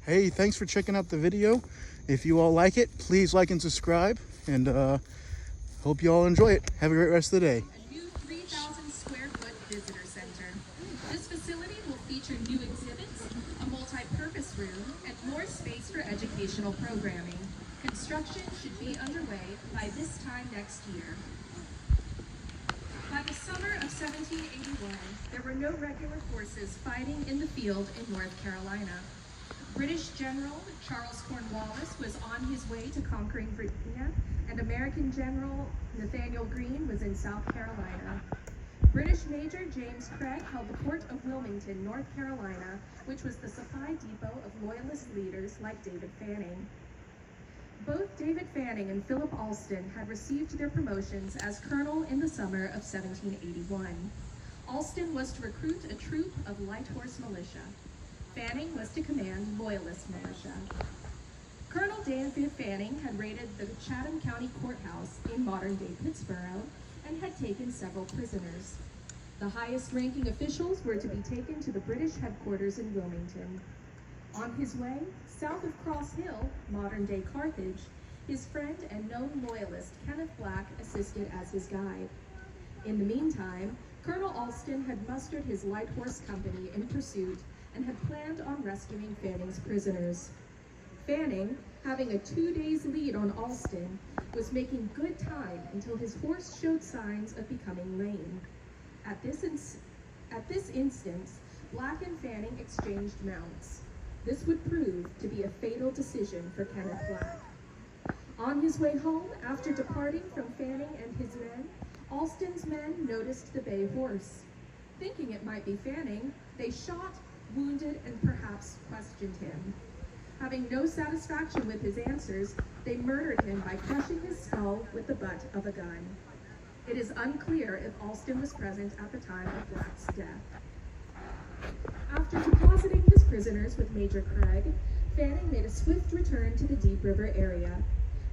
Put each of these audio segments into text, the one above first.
Hey, thanks for checking out the video. If you all like it, please like and subscribe, and hope you all enjoy it. Have a great rest of the day. A new 3,000 square foot visitor center. This facility will feature new exhibits, a multi-purpose room, and more space for educational programming. Construction should be underway by this time next year. By the summer of 1781, there were no regular forces fighting in the field in North Carolina. British General Charles Cornwallis was on his way to conquering Virginia, and American General Nathaniel Greene was in South Carolina. British Major James Craig held the port of Wilmington, North Carolina, which was the supply depot of Loyalist leaders like David Fanning. Both David Fanning and Philip Alston had received their promotions as colonel in the summer of 1781. Alston was to recruit a troop of light horse militia. Fanning was to command Loyalist militia. Colonel David Fanning had raided the Chatham County Courthouse in modern-day Pittsburgh and had taken several prisoners. The highest-ranking officials were to be taken to the British headquarters in Wilmington. On his way, south of Cross Hill, modern-day Carthage, his friend and known Loyalist Kenneth Black assisted as his guide. In the meantime, Colonel Alston had mustered his light horse company in pursuit and had planned on rescuing Fanning's prisoners. Fanning, having a 2 days lead on Alston, was making good time until his horse showed signs of becoming lame. At this instance, Black and Fanning exchanged mounts. This would prove to be a fatal decision for Kenneth Black. On his way home, after departing from Fanning and his men, Alston's men noticed the bay horse. Thinking it might be Fanning, they shot, wounded, and perhaps questioned him. Having no satisfaction with his answers, they murdered him by crushing his skull with the butt of a gun. It is unclear if Alston was present at the time of Black's death. After depositing his prisoners with Major Craig, Fanning made a swift return to the Deep River area.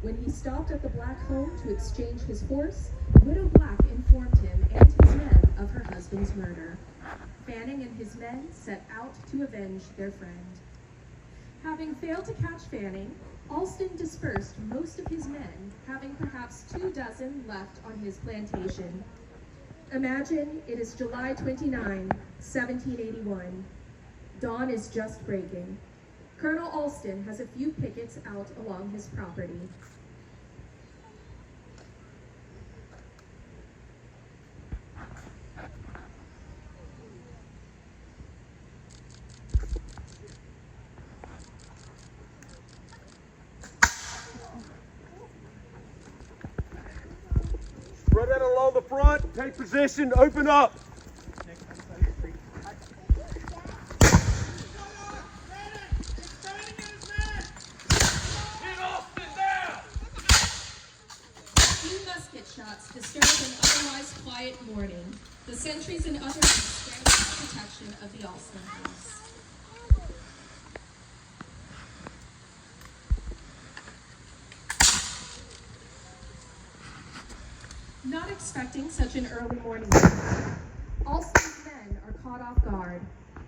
When he stopped at the Black home to exchange his horse, Widow Black informed him and his men of her husband's murder. Fanning and his men set out to avenge their friend. Having failed to catch Fanning, Alston dispersed most of his men, having perhaps 24 left on his plantation. Imagine it is July 29, 1781. Dawn is just breaking. Colonel Alston has a few pickets out along his property. Spread out along the front, take position, open up. Few musket shots disturbed an otherwise quiet morning. The sentries and others spread the protection of the Alston house. Not expecting such an early morning meeting, Alston's men are caught off guard.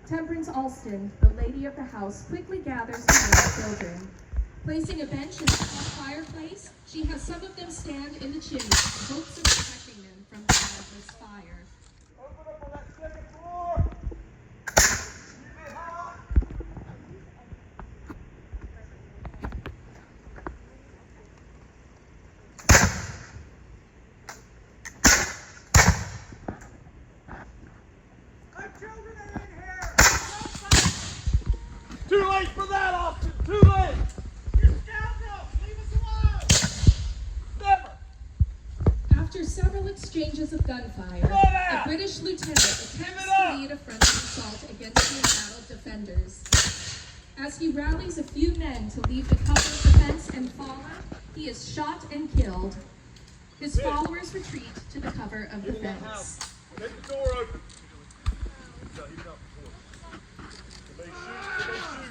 Temperance Alston, the lady of the house, quickly gathers her children. Placing a bench in the fireplace, she has some of them stand in the chimney in hopes of protecting them from the relentless fire. Open up on that second floor. Keep it hot. Too late for that, Austin! Too late! You scoundrels! Leave us alone! Never! After several exchanges of gunfire, a British lieutenant attempts to lead a frontal assault against the embattled defenders. As he rallies a few men to leave the cover of the fence and follow, he is shot and killed. His followers retreat to the cover of the fence. Get the door open. They shoot.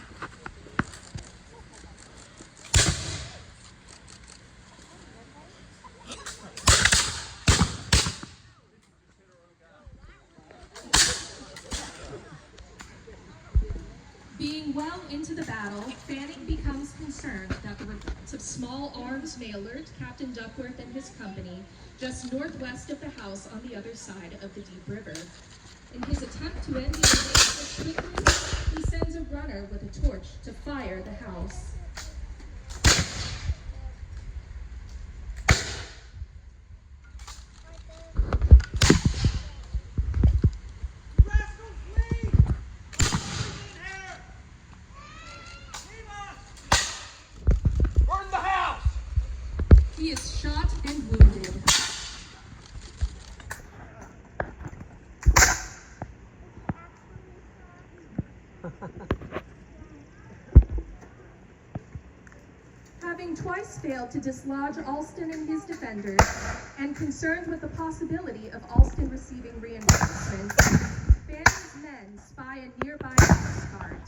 Being well into the battle, Fanning becomes concerned that the reports of small arms may alert Captain Duckworth and his company just northwest of the house on the other side of the deep river. In his attempt to end the invasion quickly, he sends a runner with a torch to fire the house. He is shot and wounded. Having twice failed to dislodge Alston and his defenders, and concerned with the possibility of Alston receiving reinforcements, Fanning's men spy a nearby horse cart.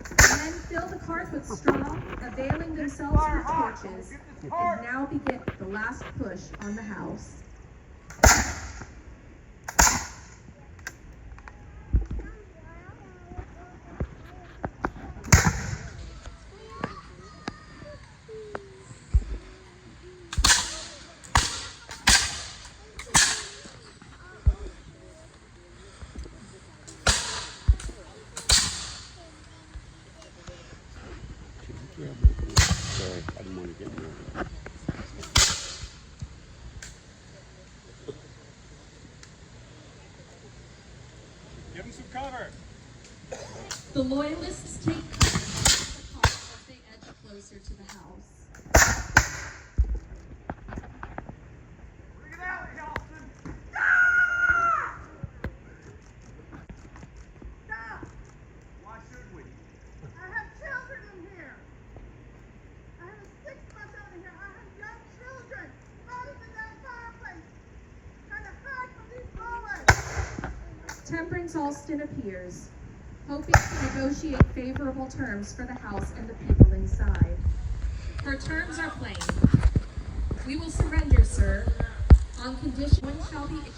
The men fill the cart with straw, availing themselves of the torches, and now begin the last push on the house. Sorry, I didn't want to get more. Give him some cover. The Loyalists take cover of the cart as they edge closer to the house. Bring it out, Alston. Stop! Why should we? I have children in here. I have a 6-month-old in here. I have young children hiding in that fireplace, trying to hide from these bullets. Temperance Alston appears, hoping to negotiate favorable terms for the house and the people inside. Her terms are plain. We will surrender, sir, on condition one shall be issued.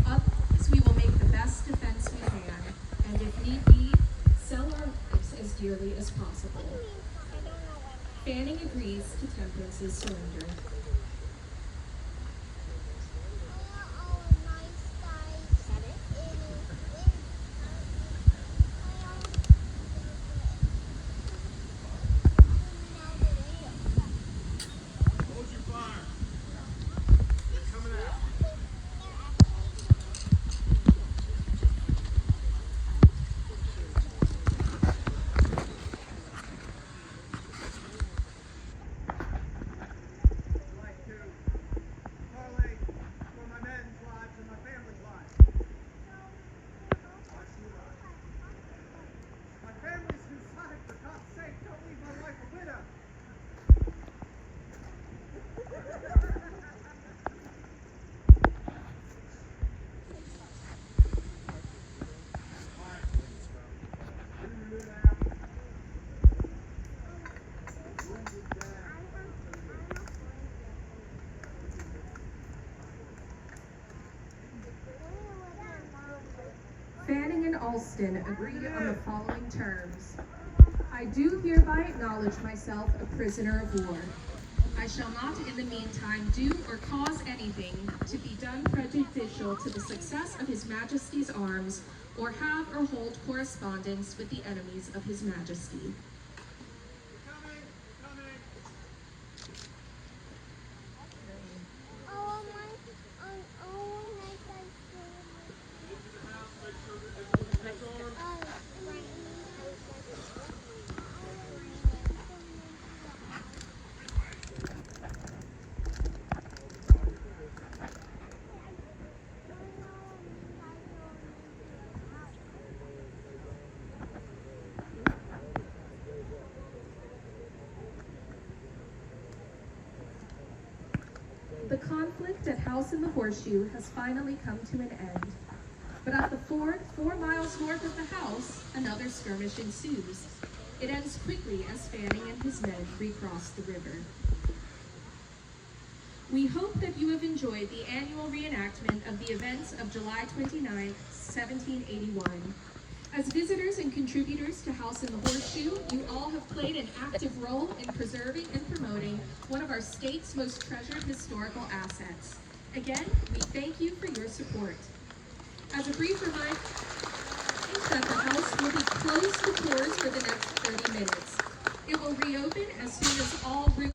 Otherwise, we will make the best defense we can, and if need be, sell our lives as dearly as possible. Fanning agrees to Temperance's surrender. Hold your fire. He's coming out. Like to parlay for my men's lives and my family's lives. Watch you ride. My family's suicide, for God's sake, don't leave my wife a widow. Fanning and Alston agree on the following terms. I do hereby acknowledge myself a prisoner of war. I shall not in the meantime do or cause anything to be done prejudicial to the success of His Majesty's arms, or have or hold correspondence with the enemies of His Majesty. Coming. The conflict at House in the Horseshoe has finally come to an end. But at the ford, 4 miles north of the house, another skirmish ensues. It ends quickly as Fanning and his men recross the river. We hope that you have enjoyed the annual reenactment of the events of July 29, 1781. As visitors and contributors to House in the Horseshoe, you all have played an active role in preserving and promoting one of our state's most treasured historical assets. Again, we thank you for your support. As a brief reminder that the House will be closed